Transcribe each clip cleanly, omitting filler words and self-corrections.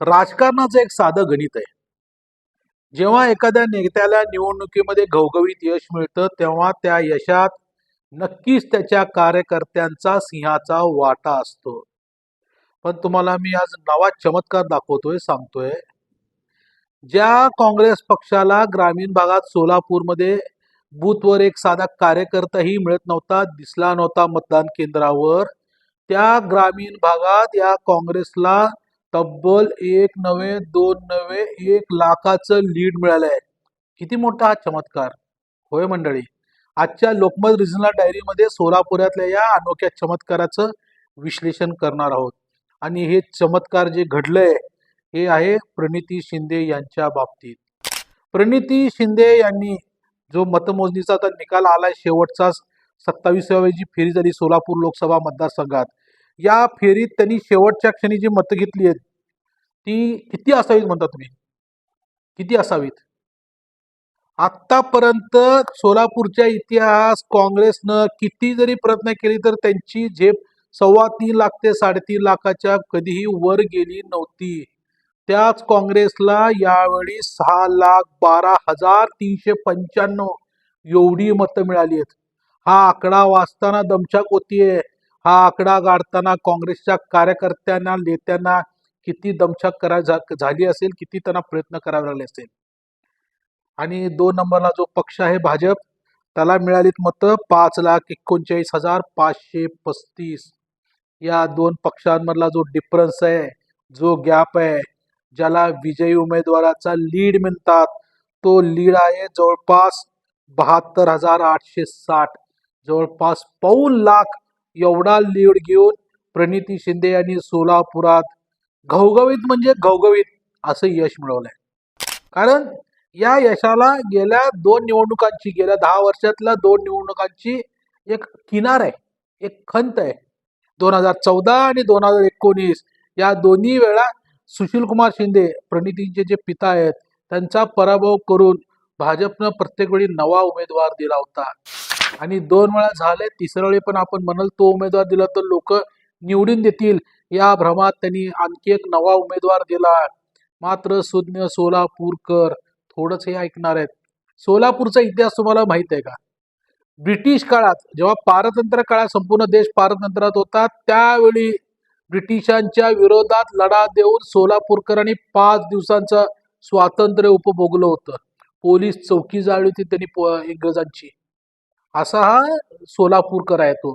राजकारणाचं एक साधं गणित आहे. जेव्हा एखाद्या नेत्याला निवडणुकीमध्ये घवघवीत यश मिळतं, तेव्हा त्या यशात नक्कीच त्याच्या कार्यकर्त्यांचा सिंहाचा वाटा असतो. पण तुम्हाला मी आज नवा चमत्कार दाखवतोय, सांगतोय. ज्या काँग्रेस पक्षाला ग्रामीण भागात सोलापूरमध्ये बूथवर एक साधा कार्यकर्ताही मिळत नव्हता, दिसला नव्हता मतदान केंद्रावर, त्या ग्रामीण भागात या काँग्रेसला तब्बल एक नव्हे दोन नव्हे 1 लाखाचं लीड मिळालंय. किती मोठा हा चमत्कार होय मंडळी. आजच्या लोकमत रिजनल डायरीमध्ये सोलापुरातल्या या अनोख्या चमत्काराचं विश्लेषण करणार आहोत. आणि हे चमत्कार जे घडलंय हे आहे प्रणिती शिंदे यांच्या बाबतीत. प्रणिती शिंदे यांनी जो मतमोजणीचा आता निकाल आलाय, शेवटचा 27व्या जी फेरी झाली सोलापूर लोकसभा मतदारसंघात, या फेरीत त्यांनी शेवटच्या क्षणी जी मतं घेतली आहेत ती किती असावीत म्हणता तुम्ही? किती असावीत? आतापर्यंत सोलापूरच्या इतिहास काँग्रेसनं किती जरी प्रयत्न केले तर त्यांची झेप 3.25 लाख ते 3.5 लाखाच्या कधीही वर गेली नव्हती. त्याच काँग्रेसला यावेळी 6,12,395 एवढी मतं मिळाली आहेत. हा आकडा वाचताना दमछाक होतीये. हा आकडा गाठताना काँग्रेसच्या कार्यकर्त्यांना, नेत्यांना किती दमछाक झाली असेल, किती त्यांना प्रयत्न करावे लागले असेल. आणि 2 नंबरला जो पक्ष आहे भाजप, त्याला मिळालीत मतं 5,39,535. या दोन पक्षांमधला जो डिफरन्स आहे, जो गॅप आहे, ज्याला विजयी उमेदवाराचा लीड म्हणतात, तो लीड आहे जवळपास 72,860. जवळपास पाऊण लाख एवढा लीड घेऊन प्रणिती शिंदे यांनी सोलापुरात घवघवीत म्हणजे घवघवीत असं यश मिळवलंय. कारण या यशाला गेल्या 2 निवडणुकांची, गेल्या 10 वर्षातल्या 2 निवडणुकांची एक किनार आहे, एक खंत आहे. 2014 आणि 2019 या दोन्ही वेळा सुशीलकुमार शिंदे, प्रणितींचे जे पिता आहेत, त्यांचा पराभव करून भाजपनं प्रत्येक वेळी नवा उमेदवार दिला होता. आणि 2 वेळा झाले, 3ऱ्या वेळी पण आपण म्हणाल तो उमेदवार दिला तर लोक निवडून देतील या भ्रमात त्यांनी आणखी एक नवा उमेदवार दिला. मात्र सुज्ञ सोलापूरकर थोडंच हे ऐकणार आहेत. सोलापूरचा इतिहास तुम्हाला माहित आहे का? ब्रिटिश काळात, जेव्हा पारतंत्र्य काळात संपूर्ण देश पारतंत्र्यात होता, त्यावेळी ब्रिटिशांच्या विरोधात लढा देऊन सोलापूरकरांनी 5 दिवसांचं स्वातंत्र्य उपभोगलं होतं. पोलीस चौकी जाळली होती त्यांनी इंग्रजांची. असा हा सोलापूरकर आहे तो.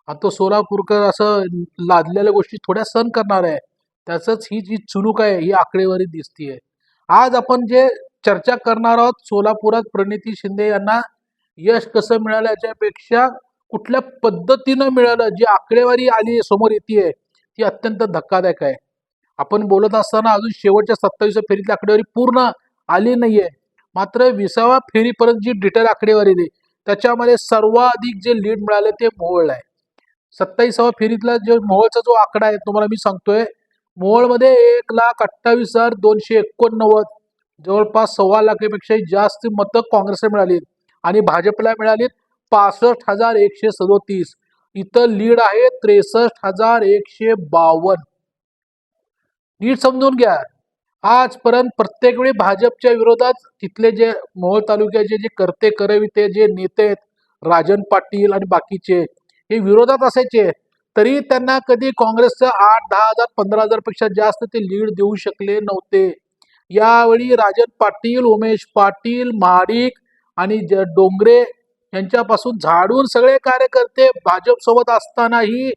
आणि तो सोलापूरकर असं लादलेल्या गोष्टी थोड्या सहन करणार आहे. त्याचंच ही जी चुणूक आहे, ही आकडेवारी दिसतीये. आज आपण जे चर्चा करणार आहोत, सोलापुरात प्रणिती शिंदे यांना यश कसं मिळालं याच्यापेक्षा कुठल्या पद्धतीनं मिळालं, जी आकडेवारी आली समोर येते ती अत्यंत धक्कादायक आहे. आपण बोलत असताना अजून शेवटच्या 27व्या फेरीतली आकडेवारी पूर्ण आली नाहीये. मात्र 20व्या फेरीपर्यंत जी डिटेल आकडेवारी दिली त्याच्यामध्ये सर्वाधिक जे लीड मिळाले ते मोहोळला आहे. 27व्या फेरीतला जो मोहोळचा जो आकडा आहे तुम्हाला मी सांगतोय, मोहोळमध्ये 1,28,289, जवळपास 1.25 लाखापेक्षा जास्त मतं काँग्रेसला मिळाली आणि भाजपला मिळाली 65,137. इथं लीड आहे 63,152. नीट समजून घ्या. आजपर्यंत प्रत्येक वेळी भाजपच्या विरोधात तिथले जे मोहोळ तालुक्याचे जे करते करविते जे नेते आहेत, राजन पाटील आणि बाकीचे, हे विरोधात असायचे. तरी त्यांना कधी काँग्रेसचं 8,000, 10,000, 15,000 पेक्षा जास्त ते लीड देऊ शकले नव्हते. यावेळी राजन पाटील, उमेश पाटील, महाडिक आणि डोंगरे यांच्यापासून झाडून सगळे कार्यकर्ते भाजप सोबत असतानाही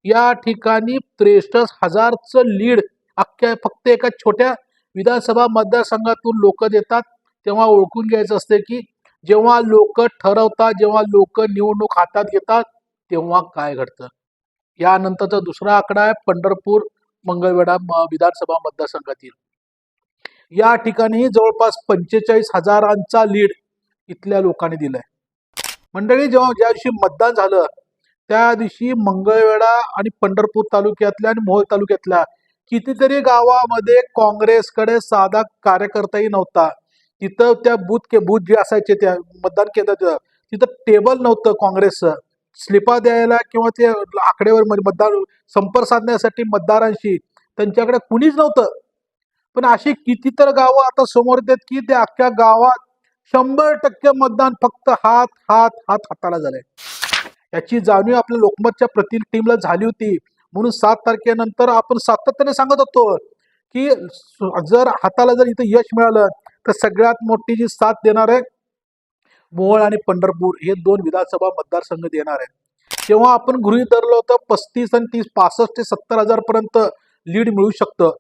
या ठिकाणी 63,000चं लीड अख्ख्या फक्त एका छोट्या विधानसभा मतदारसंघातून लोक देतात. तेव्हा ओळखून घ्यायचं असते की जेव्हा लोक ठरवतात, जेव्हा लोक निवडणूक हातात घेतात, तेव्हा काय घडतं. यानंतरचा दुसरा आकडा आहे पंढरपूर मंगळवेढा विधानसभा मतदारसंघातील. या ठिकाणी जवळपास 45,000चा लीड इथल्या लोकांनी दिलाय. मंडळी, जेव्हा ज्या दिवशी मतदान झालं त्या दिवशी मंगळवेढा आणि पंढरपूर तालुक्यातल्या आणि मोहोळ तालुक्यातल्या कितीतरी गावामध्ये काँग्रेसकडे साधा कार्यकर्ताही नव्हता. तिथं त्या बूथ जे असायचे त्या मतदान केंद्रात, तिथं टेबल नव्हतं काँग्रेसचं. स्लिपा द्यायला किंवा ते आकडेवर मतदार संपर्क साधण्यासाठी मतदारांशी त्यांच्याकडे कुणीच नव्हतं. पण अशी किती तर गावं आता समोर येतात की त्या अख्ख्या गावात 100% मतदान फक्त हात हात हात हाताला झालंय. याची जाणीव आपल्या लोकमतच्या प्रति टीमला झाली होती. म्हणून 7 तारखेनंतर आपण सातत्याने सांगत होतो की जर हाताला जर इथं यश मिळालं तर सगळ्यात मोठी जी साथ देणार आहे मोहोळ आणि पंढरपूर हे 2 विधानसभा मतदारसंघ देणार आहे. तेव्हा आपण गृहीत धरलं होतं 35 आणि 30 65 ते 70,000 पर्यंत लीड मिळू शकतं.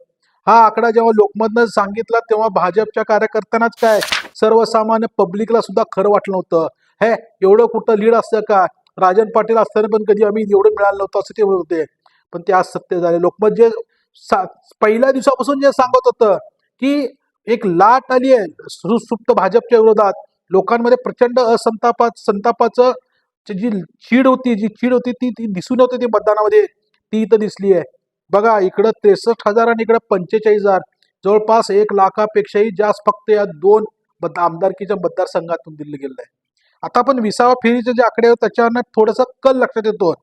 हा आकडा जेव्हा लोकमतनं सांगितला तेव्हा भाजपच्या कार्यकर्त्यांनाच काय सर्वसामान्य पब्लिकला सुद्धा खरं वाटलं नव्हतं. हे एवढं कुठं लीड असतं का? राजन पाटील असताना पण कधी आम्ही एवढं मिळालं नव्हतं असं ते म्हणत होते. पण ते आज सत्य झाले. लोकमत जे पहिल्या दिवसापासून जे सांगत होतं की एक लाट आली आहे सुप्त भाजपच्या विरोधात, लोकांमध्ये प्रचंड संतापाचं जी चीड होती ती दिसून होती ती मतदानामध्ये, ती इथं दिसली आहे. बघा इकडं 63,000 आणि इकडं 45,000, जवळपास 1,00,000पेक्षाही जास्त फक्त या 2 आमदारकीच्या मतदारसंघातून दिलं गेलं आहे. आता आपण 20व्या फेरीचे जे आकडे आहेत त्याच्यावर थोडासा कल लक्षात येतो.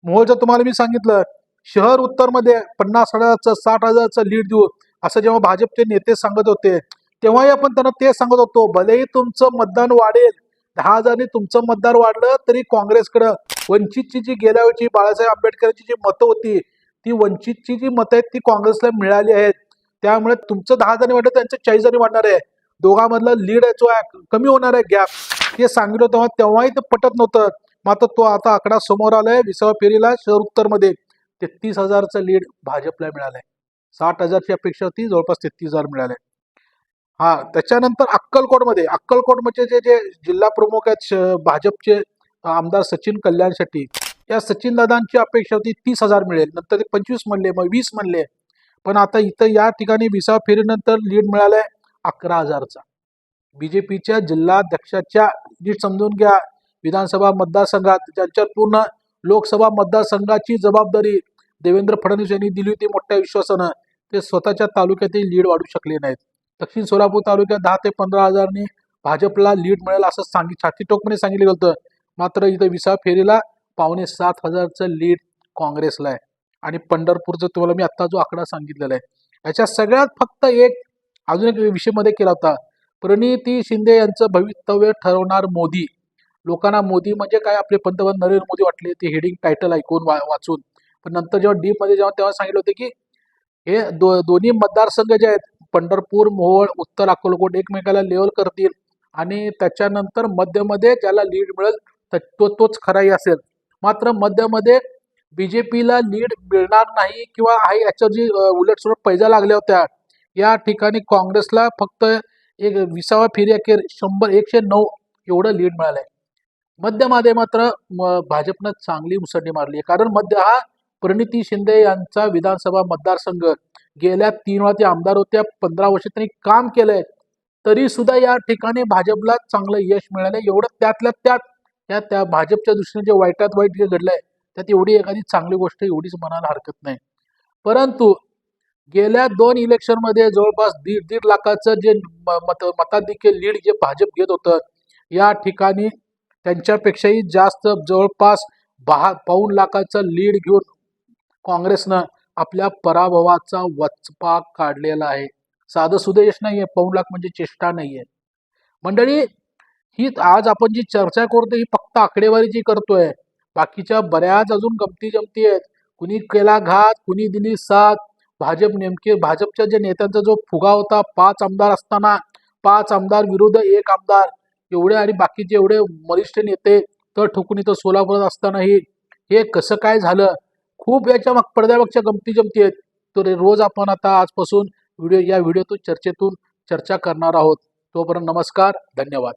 मोहोळचं तुम्हाला मी सांगितलं, शहर उत्तरमध्ये 50,000चं 60,000चं लीड देऊ असं जेव्हा भाजपचे नेते सांगत होते तेव्हाही आपण त्यांना ते सांगत होतो, भलेही तुमचं मतदान वाढेल 10,000 तुमचं मतदार वाढलं तरी काँग्रेसकडं वंचितची जी गेल्या वेळची बाळासाहेब आंबेडकरांची जी मतं होती ती वंचितची जी मतं आहेत ती काँग्रेसला मिळाली आहेत. त्यामुळे तुमचं 10,000 वाढलं त्यांचं 40,000 वाढणार आहे. दोघांमधला लीड जो आहे कमी होणार आहे गॅप, हे सांगितलं तेव्हा तेव्हाही ते पटत नव्हतं. मात्र तो आता आकडा समोर आलाय. 20व्या फेरीला शहर उत्तरमध्ये 33,000चं लीड भाजपला मिळालंय. 60,000ची अपेक्षा होती, जवळपास 33,000 मिळाले. हा त्याच्यानंतर अक्कलकोट म्हणजे जे जिल्हा प्रमुख आहेत भाजपचे आमदार सचिन कल्याण शेट्टी, या सचिन दादांची अपेक्षा होती 30,000 मिळेल, नंतर ते 25 म्हणले, मग 20 म्हणले. पण आता इथं या ठिकाणी 20व्या फेरीनंतर लीड मिळालाय 11,000चा. बीजेपीच्या जिल्हाध्यक्षाच्या लीड समजून घ्या. विधानसभा मतदारसंघात ज्यांच्या पूर्ण लोकसभा मतदारसंघाची जबाबदारी देवेंद्र फडणवीस यांनी दिली होती मोठ्या विश्वासानं, ते स्वतःच्या तालुक्यातही लीड वाढू शकले नाहीत. दक्षिण सोलापूर तालुक्यात 10 ते 15,000नी भाजपला लीड मिळेल असं छातीटोकपणे सांगितलं होतं. मात्र इथं 20व्या फेरीला 6,500चं लीड काँग्रेसला आहे. आणि पंढरपूरचं तुम्हाला मी आता जो आकडा सांगितलेला आहे, याच्या सगळ्यात फक्त अजून एक विषय मध्ये केला होता. प्रणिती शिंदे यांचं भवितव्य ठरवणार मोदी. लोकांना मोदी म्हणजे काय आपले पंतप्रधान नरेंद्र मोदी वाटले ते हेडिंग टायटल ऐकून वाचून. पण नंतर जेव्हा डीप मध्ये तेव्हा सांगितलं होतं की हे दोन्ही मतदारसंघ जे आहेत पंढरपूर, मोहोळ, उत्तर अक्कलकोट एकमेकाला लेवल करतील आणि त्याच्यानंतर मध्यमध्ये ज्याला लीड मिळेल तोच खराही असेल. मात्र मध्यमध्ये बीजेपीला लीड मिळणार नाही किंवा आहे याच्या जी उलटसुलट पैजा लागल्या होत्या, या ठिकाणी काँग्रेसला फक्त एक 20व्या फेरी अखेर 109 एवढं लीड मिळालंय. मध्यमध्ये मात्र भाजपनं चांगली मुसंडी मारली आहे. कारण मध्य हा प्रणिती शिंदे यांचा विधानसभा मतदारसंघ, गेल्या 3 वेळा ते आमदार होत्या, 15 वर्ष त्यांनी काम केलंय, तरी सुद्धा या ठिकाणी भाजपला चांगलं यश मिळालंय. एवढं त्यातल्या त्या भाजपच्या दृष्टीने जे वाईटात वाईट जे घडलंय त्यात एवढी एखादी चांगली गोष्ट एवढीच म्हणायला हरकत नाही. परंतु गेल्या 2 इलेक्शनमध्ये जवळपास 1.5 लाखाचं जे मताधिक्य लीड जे भाजप घेत होतं, या ठिकाणी त्यांच्यापेक्षाही जास्त जवळपास 5 लाखाचं लीड घेऊन काँग्रेसनं आपल्या पराभवाचा वचपा काढलेला आहे. साधं सुद्धा यश नाहीये, 5 लाख म्हणजे चेष्टा नाहीये. मंडळी, ही आज आपण जी चर्चा करतोय ही फक्त आकडेवारीची करतोय. बाकीच्या बऱ्याच अजून गमती जमती आहेत. कुणी केला घात, कुणी दिली साथ. भाजपच्या जे नेत्यांचा जो फुगा होता 5 आमदार असताना 5 आमदार विरुद्ध 1 आमदार एवढे, आणि बाकीचे एवढे वरिष्ठ नेते तर ठोकून इथं सोलापुरात असतानाही हे कसं काय झालं, खूप याच्या पडद्यामागच्या गमती जमती आहेत. तर रोज आपण आता आजपासून या व्हिडिओतून चर्चेतून चर्चा करणार आहोत. तोपर्यंत नमस्कार, धन्यवाद.